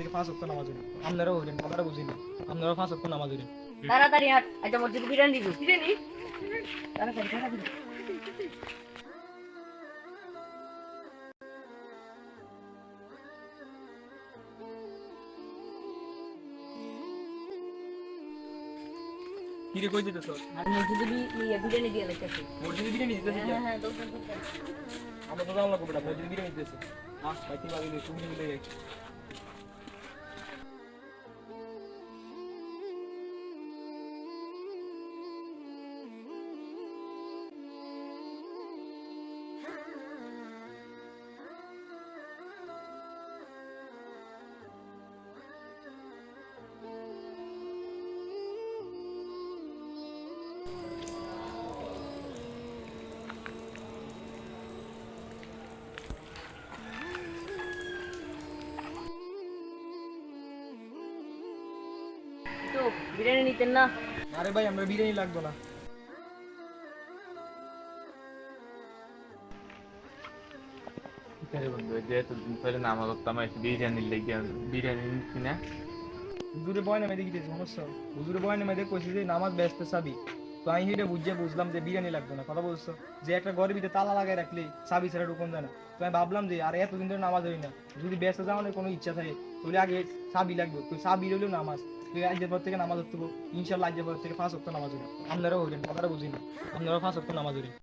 থেকে 5 ওয়াক্ত নামাজ পড়ি। আপনারাও হইলেন, কথাটা বুঝিনি। আপনারাও 5 ওয়াক্ত নামাজ পড়েন। তাড়াতাড়ি হাট, আচ্ছা মসজিদে বিরিয়ানি দিব। বিরিয়ানি তাড়াতাড়ি তাড়াতাড়ি। কি রে কই দিতেছ? আর মসজিদে বিরিয়ানি দিয়ে লাগতেছে। মসজিদে বিরিয়ানি দিতেছিস? হ্যাঁ হ্যাঁ দোকান দোকান। আমরা তো জানলাম বেটা, মসজিদে বিরিয়ানি দিতেছে। ভাই তুই বাগিলে তুমি মিলে যাই। তো বিরিয়ানি নিতেন না? আরে ভাই আমরা বিরিয়ানি লাগতো না। আরে বন্ধু যে এতদিন পরে নামাজ পড়তাম এসে বিরিয়ানির লেগে বিরিয়ানি নিচ্ছি না। হুজুরে বয় নামে দেখি দিয়েছে সমস্যা। হুজুরে বয় নামে দেখে কইছে যে নামাজ ব্যস্ত চাবি। তো আমি সেটা বুঝলাম যে বিরিয়ানি লাগবে না। কথা বলছো যে একটা ঘরের ভিতরে তালা লাগাই রাখলে চাবি ছাড়া ঢুকন যায় না। তো আমি ভাবলাম যে আর এতদিন ধরে নামাজ হই না, যদি ব্যস্ত যাওয়ার কোনো ইচ্ছা থাকে তাহলে আগে চাবি লাগবে। তো চাবি হইলেও নামাজ, তুই আজকের পর থেকে নামাজ হতে ইনশাল্লাহ আজকের পর থেকে 5 ওয়াক্ত নামাজ হইল। আপনারাও হইলেন, কথাটা বুঝিনি। আপনারাও 5 ওয়াক্ত নামাজ হইলেন।